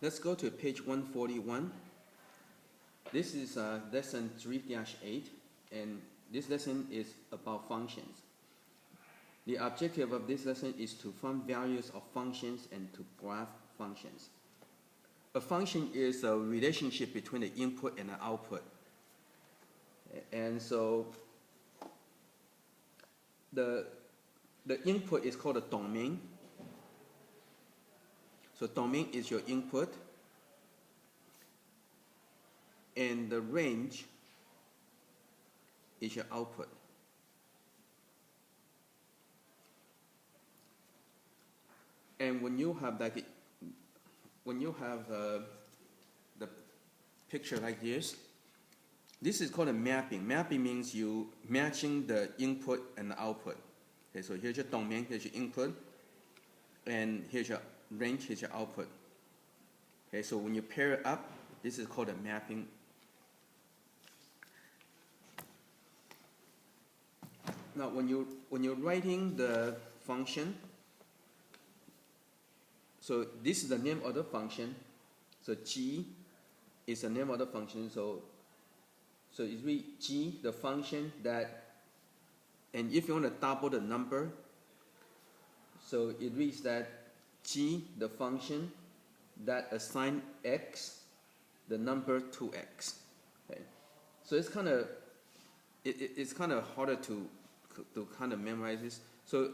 Let's go to page 141. This is lesson 3-8, and this lesson is about functions. The objective of this lesson is to find values of functions and to graph functions. A function is a relationship between the input and the output. And so the input is called a domain. So domain is your input, and the range is your output. And when you have the picture like this is called a mapping. Mapping means you matching the input and the output. Okay, so here's your domain, here's your input, and here's your range, here's your output. Okay, so when you pair it up, this is called a mapping. Now, when you're writing the function, so this is the name of the function. So G is the name of the function. So it reads G, the function that, and if you want to double the number, so it reads that G, the function that assign x the number 2x. Okay, so it's kind of harder to kind of memorize this. So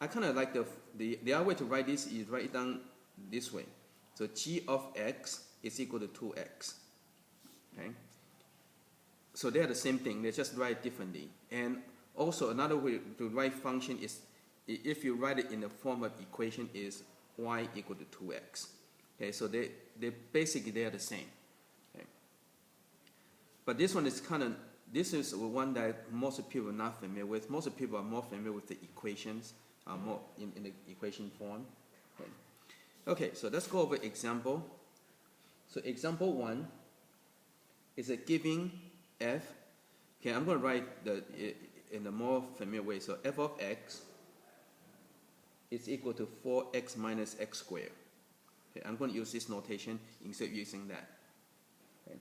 I kind of like the other way to write this is write it down this way. So G of x is equal to 2x. Okay, so they are the same thing. They just write differently. And also another way to write function is, if you write it in the form of equation, is y equal to 2x. Okay, so they basically they are the same. Okay, but this one is this is one that most people are not familiar with. Most people are more familiar with the equations, more in the equation form. Okay, so let's go over example. So example 1 is a giving f. Okay, I'm going to write in a more familiar way. So f of x is equal to 4x minus x squared. Okay, I'm going to use this notation instead of using that. Okay.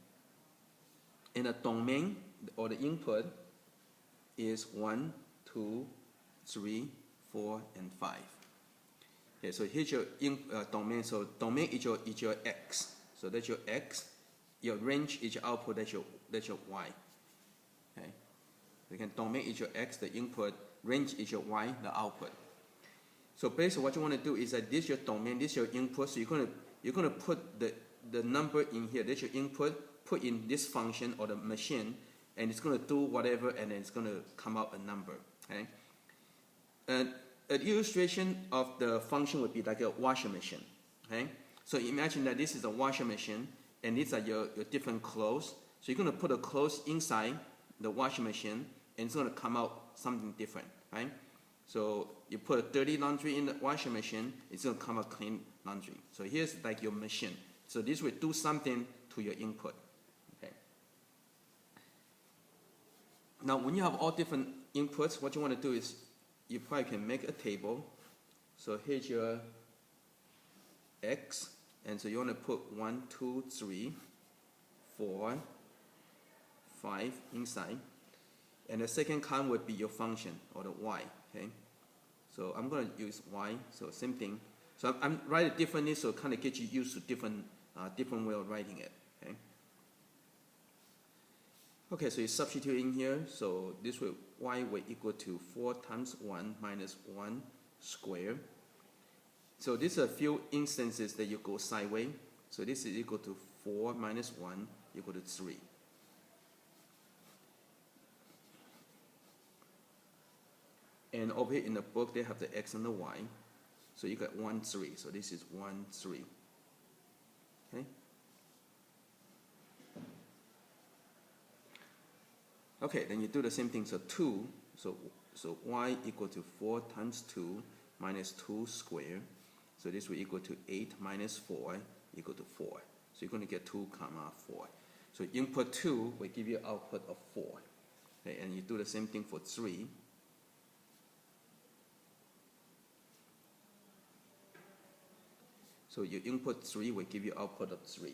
And the domain, or the input, is 1, 2, 3, 4, and 5. Okay, so here's your domain. So domain is your x. So that's your x. Your range is your output. That's your y. Okay. Again, domain is your x, the input. Range is your y, the output. So basically, what you want to do is that this is your domain, this is your input. So you're gonna put the number in here. That's your input. Put in this function or the machine, and it's gonna do whatever, and then it's gonna come out a number. Okay. And an illustration of the function would be like a washing machine. Okay. So imagine that this is a washing machine, and these are your different clothes. So you're gonna put a clothes inside the washing machine, and it's gonna come out something different. Right. So you put a dirty laundry in the washing machine, it's going to come out clean laundry. So here's like your machine. So this will do something to your input. Okay. Now when you have all different inputs, what you want to do is you probably can make a table. So here's your x, and so you want to put 1, 2, 3, 4, 5 inside. And the second column would be your function, or the y. Okay, so I'm going to use y. So same thing. So I'm write it differently, so kind of get you used to different way of writing it. Okay. Okay, so you substitute in here. So this way, y will equal to 4 times 1 minus 1 squared. So these are a few instances that you go sideways. So this is equal to 4 minus 1 equal to 3. And over here in the book, they have the x and the y. So you got 1, 3. So this is 1, 3. Okay? Okay, then you do the same thing. So 2. So y equal to 4 times 2 minus 2 squared. So this will equal to 8 minus 4 equal to 4. So you're going to get 2, 4. So input 2 will give you output of 4. Okay, and you do the same thing for 3. So your input 3 will give you output of 3.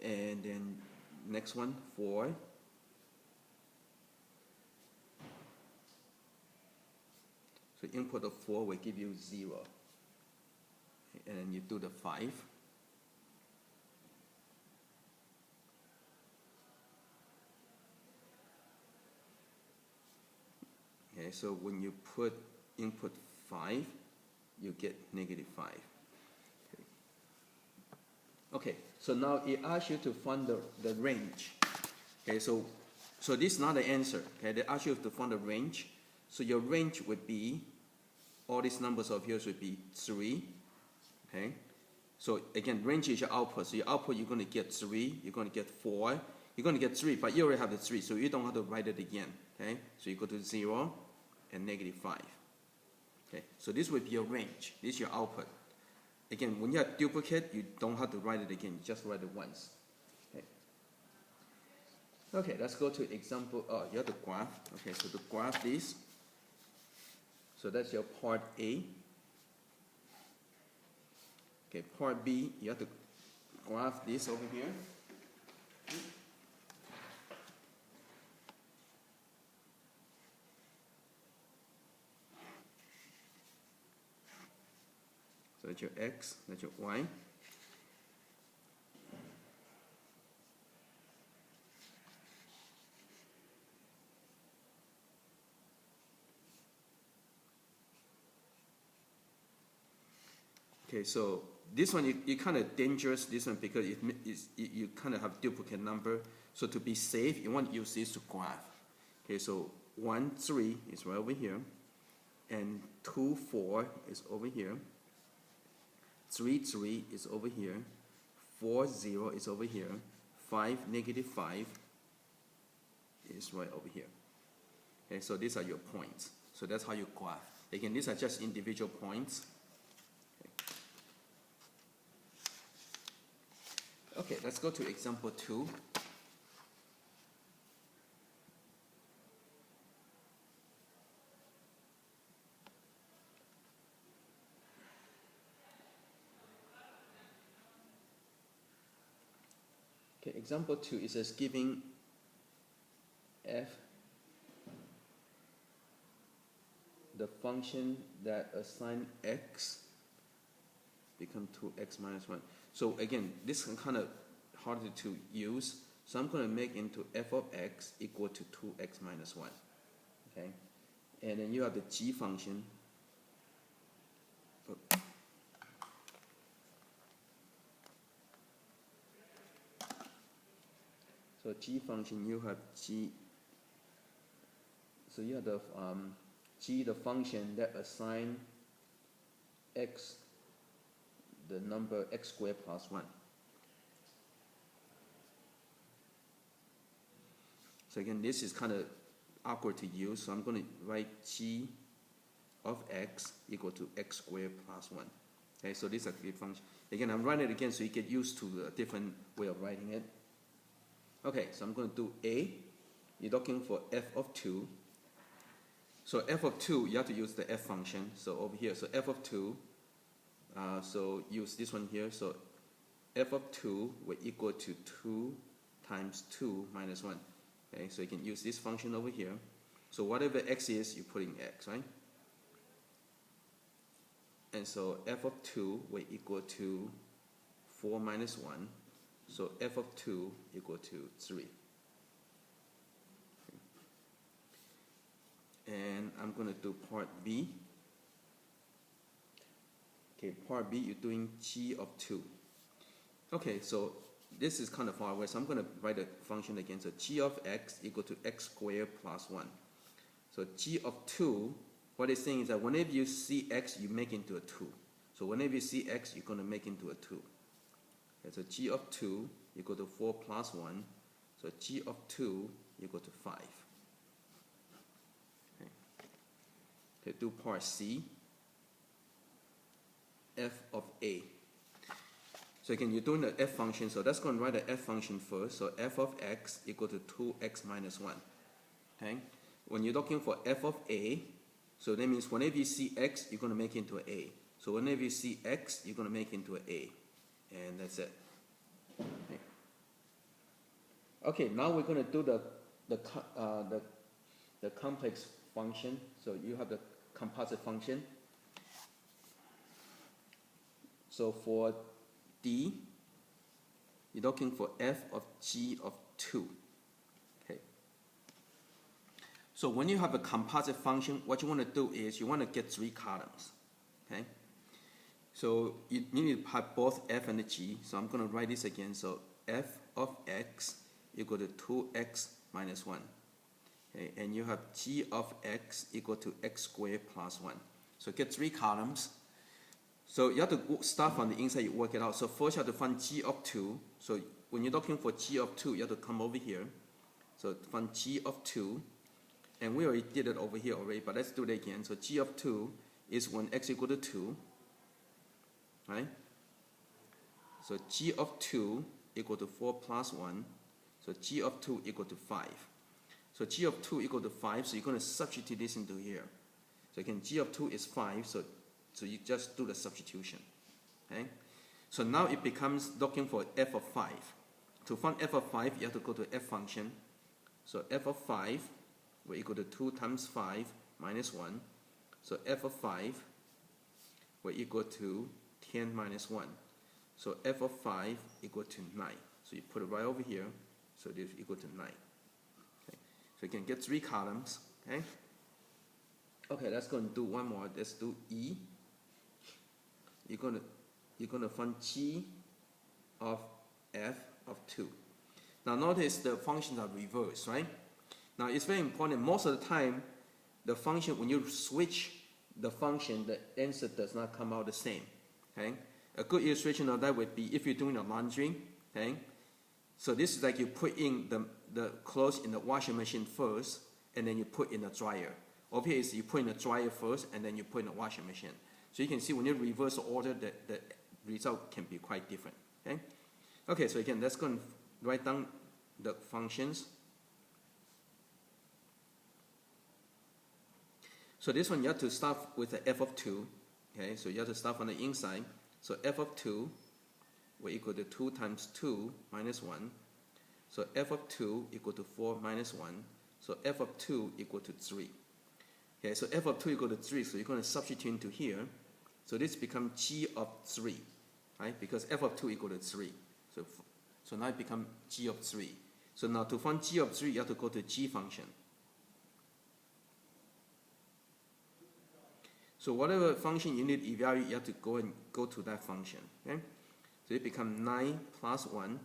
And then next one, 4. So input of 4 will give you 0. And then you do the 5. Okay, so when you put input 5, you get negative 5. Okay, so now it asks you to find the range. Okay, so this is not the answer. Okay, they ask you to find the range. So your range would be, all these numbers of yours would be 3. Okay, so again, range is your output. So your output, you're going to get 3, you're going to get 4, you're going to get 3, but you already have the 3, so you don't have to write it again. Okay, so you go to 0 and negative 5. Okay, so this would be your range. This is your output. Again, when you have duplicate, you don't have to write it again. You just write it once. Okay, okay, let's go to example. Oh, you have to graph. Okay, so to graph this. So that's your part A. Okay, part B, you have to graph this over here. So that's your X, that's your Y. Okay, so this one, you kind of dangerous, this one, because you kind of have duplicate number. So to be safe, you want to use this to graph. Okay, so 1, 3 is right over here. And 2, 4 is over here. 3, 3 is over here. 4, 0 is over here. 5, negative 5 is right over here. Okay, so these are your points. So that's how you graph. Again, these are just individual points. Okay, let's go to example 2. Okay, example 2 is just giving f the function that assign x become 2x minus 1. So again, this is kind of harder to use. So I'm going to make into f of x equal to 2x minus 1. Okay, and then you have the g function. So g function, you have g. So you have the g, the function that assign x the number x squared plus 1. So again, this is kind of awkward to use, so I'm going to write g of x equal to x squared plus 1. Okay, so this is a function. Again, I'm writing it again so you get used to a different way of writing it. Okay, so I'm going to do A. You're looking for f of 2. So f of 2, you have to use the f function. So over here, so f of 2, so use this one here. So f of 2 will equal to 2 times 2 minus 1. Okay, so you can use this function over here. So whatever x is, you put in x, right? And so f of 2 will equal to 4 minus 1. So f of 2 equal to 3. And I'm going to do part B. Okay, part B, you're doing g of 2. Okay, so this is kind of far away, so I'm going to write the function again. So g of x equal to x squared plus 1. So g of 2, what it's saying is that whenever you see x, you make into a 2. So whenever you see x, you're going to make into a 2. Okay, so g of 2 equal to 4 plus 1. So g of 2 equal to 5. Okay, do part C. F of A. So again, you're doing the f function, so that's going to write the f function first. So f of x equal to 2x minus 1. Okay? When you're looking for f of A, so that means whenever you see x, you're going to make it into a. So whenever you see x, you're going to make it into an a. And that's it. Okay, now we're going to do the complex function. So you have the composite function. So for D, you're looking for f of g of 2. Okay. So when you have a composite function, what you want to do is you want to get 3 columns. Okay. So you need to have both f and g. So I'm going to write this again. So f of x equal to 2x minus 1. Okay. And you have g of x equal to x squared plus 1. So get 3 columns. So you have to start from the inside, you work it out. So first you have to find g of 2. So when you're looking for g of 2, you have to come over here. So find g of 2. And we already did it over here already, but let's do it again. So g of 2 is when x equal to 2. Right? So g of 2 equal to 4 plus 1. So g of 2 equal to 5. So g of 2 equal to 5, so you're going to substitute this into here. So again, g of 2 is 5, so you just do the substitution. Okay? So now it becomes looking for f of 5. To find f of 5, you have to go to f function. So f of 5 will equal to 2 times 5 minus 1. So f of 5 will equal to 10 minus 1. So f of 5 equal to 9. So you put it right over here. So this is equal to 9. Okay? So you can get 3 columns. Okay? Okay, let's go and do one more. Let's do E. You're gonna find g of f of 2. Now notice the functions are reversed, right? Now it's very important. Most of the time, the function, when you switch the function, the answer does not come out the same. Okay? A good illustration of that would be if you're doing the laundry. Okay? So this is like you put in the clothes in the washing machine first, and then you put in the dryer. Over here is you put in the dryer first, and then you put in the washing machine. So you can see when you reverse the order, the result can be quite different. Okay? Okay, so again, let's go and write down the functions. So this one you have to start with the f of 2. Okay, so you have to start from the inside. So f of 2 will equal to 2 times 2 minus 1. So f of 2 equal to 4 minus 1. So f of 2 equal to 3. Okay, so f of 2 equal to 3, so you're going to substitute into here. So this becomes g of 3, right? Because f of 2 equal to 3. So now it becomes g of 3. So now to find g of 3, you have to go to g function. So whatever function you need to evaluate, you have to go to that function. Okay? So it becomes 9 plus 1.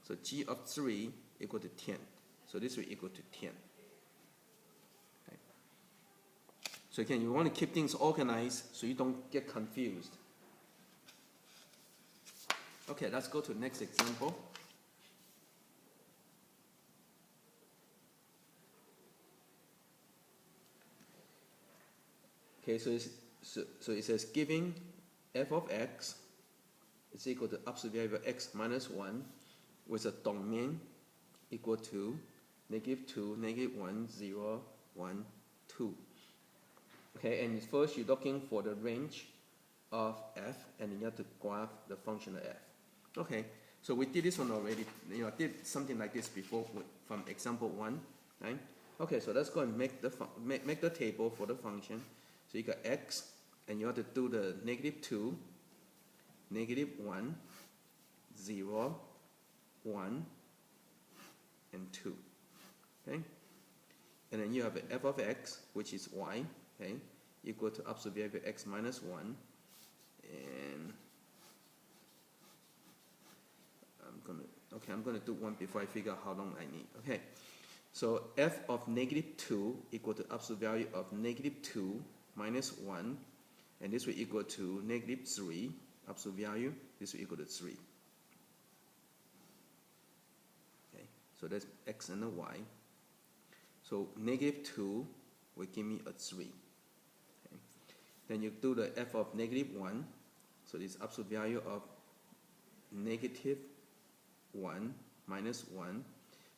So g of 3 equal to 10. So this will equal to 10. Okay. So again, you want to keep things organized so you don't get confused. Okay, let's go to the next example. Okay, so it says giving f of x is equal to absolute value of x minus 1 with a domain equal to -2, -1, 0, 1, 2. Okay, and first you're looking for the range of f, and then you have to graph the function of f. Okay, so we did this one already. I did something like this before from example 1, right? Okay, so let's go and make the table for the function. So you got x, and you have to do the -2, -1, 0, 1, and 2. Okay? And then you have f of x, which is y, okay, equal to absolute value of x minus 1. And I'm gonna do one before I figure out how long I need. Okay. So f of -2 equal to absolute value of -2 minus 1, and this will equal to -3 absolute value. This will equal to 3. Okay, so that's x and the y. So -2 will give me a 3. Okay. Then you do the f of -1. So this absolute value of -1 minus 1.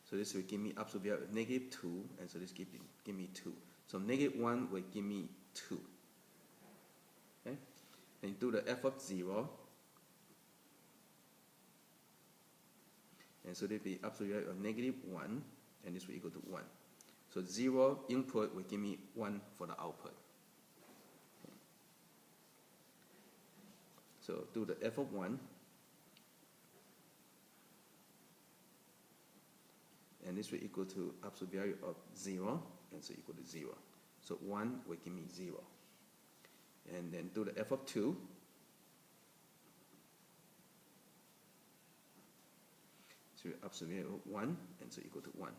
So this will give me absolute value of -2, and so this give me 2. So -1 will give me 2. Okay? and do the f of 0. And so this will be absolute value of -1, and this will equal to 1. So 0 input will give me 1 for the output. Okay. So do the f of 1. And this will equal to absolute value of 0, and so equal to 0. So 1 will give me 0. And then do the f of 2. So absolute value of 1, and so equal to 1.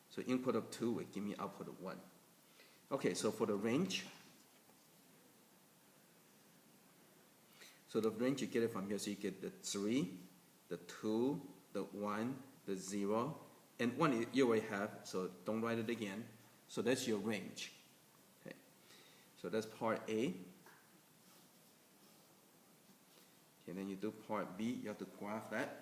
So input of 2 will give me output of 1. Okay, so for the range, so the range you get it from here, so you get the 3, the 2, the 1, the 0, and 1 you already have, so don't write it again. So that's your range. Okay. So that's part A. And then you do part B, you have to graph that.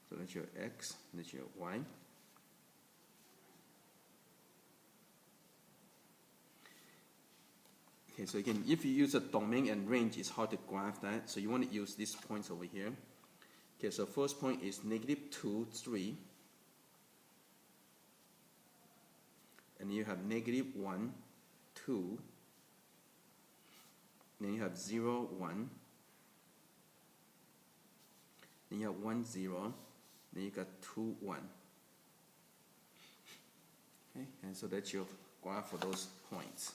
So that's your X, that's your Y. Okay, so again, if you use a domain and range, it's hard to graph that. So you want to use these points over here. Okay, so first point is -2, 3. And you have -1, 2. Then you have 0, 1. Then you have 1, 0. Then you got 2, 1. Okay, and so that's your graph for those points.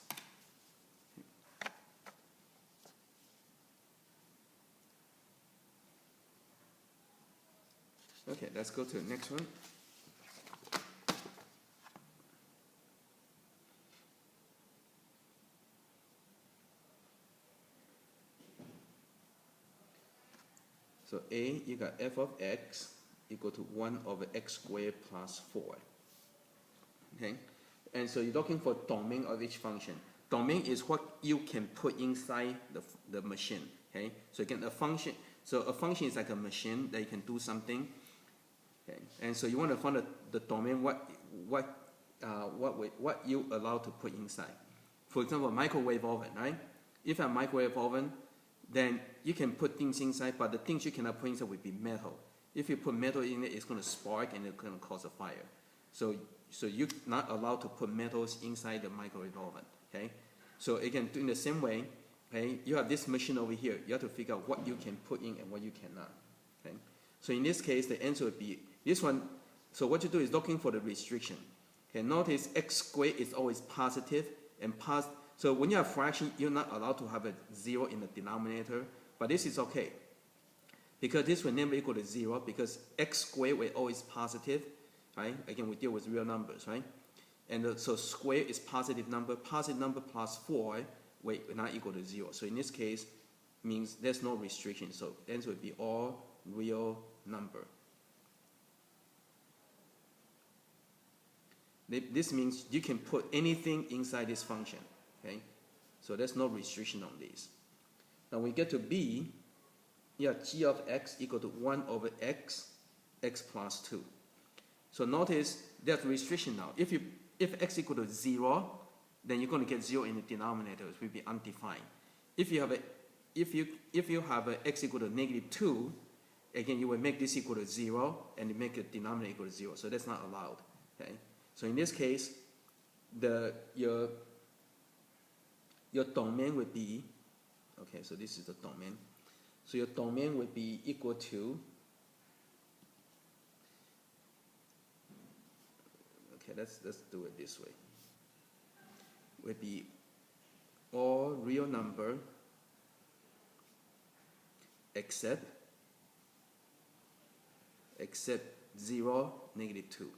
Okay, let's go to the next one. So A, you got f of x equal to 1 over x squared plus 4. Okay, and so you're looking for domain of each function. Domain is what you can put inside the machine. Okay, so again, a function is like a machine that you can do something. Okay, and so you want to find the domain what you allow to put inside. For example, microwave oven, right? If a microwave oven, then you can put things inside, but the things you cannot put inside will be metal. If you put metal in it, it's going to spark and it's going to cause a fire. So you're not allowed to put metals inside the microwave oven. Okay, so again, in the same way, okay, you have this machine over here. You have to figure out what you can put in and what you cannot. Okay, so in this case, the answer would be this one. So what you do is looking for the restriction. Okay, notice x squared is always positive and so when you have fraction, you're not allowed to have a 0 in the denominator, but this is okay. Because this will never equal to 0 because x squared will always positive, right? Again, we deal with real numbers, right? And so square is positive number plus 4 will not equal to 0. So in this case, means there's no restriction. So the answer would be all real number. This means you can put anything inside this function. Okay, so there's no restriction on this. Now we get to B, you have g of x equal to 1 over x plus 2. So notice there's restriction now. If x equal to 0, then you're going to get 0 in the denominator. It will be undefined. If you have a x equal to -2, again you will make this equal to 0 and you make the denominator equal to 0. So that's not allowed. Okay, so in this case, your domain would be, okay, so this is the domain. So your domain would be equal to, okay, let's do it this way. Would be all real number except 0, -2.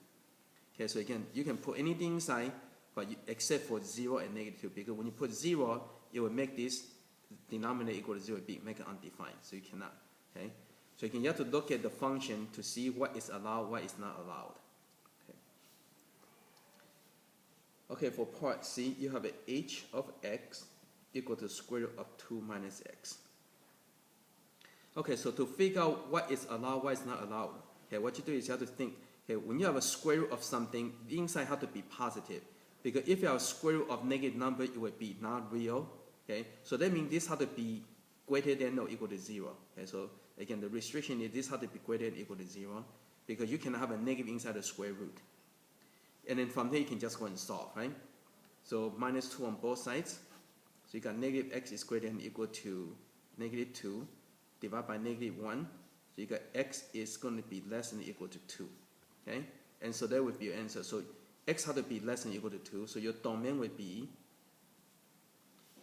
Okay, so again, you can put anything inside, but except for 0 and -2, because when you put 0, it will make this denominator equal to 0, make it undefined, so you cannot. Okay, so again, you have to look at the function to see what is allowed, what is not allowed. Okay, for part C, you have a h of x equal to square root of 2 minus x. Okay, so to figure out what is allowed, what is not allowed, okay, what you do is you have to think, okay, when you have a square root of something, the inside has to be positive. Because if you have a square root of negative number, it would be not real. Okay, so that means this has to be greater than or equal to 0. Okay, so again, the restriction is this has to be greater than or equal to 0, because you cannot have a negative inside the square root. And then from there, you can just go and solve, right? So minus 2 on both sides. So you got negative x is greater than or equal to negative 2 divided by negative 1. So you got x is going to be less than or equal to 2. Okay, and so that would be your answer. So x had to be less than or equal to 2. So your domain would be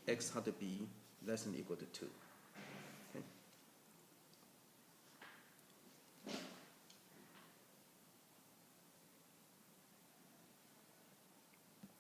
x had to be less than or equal to 2.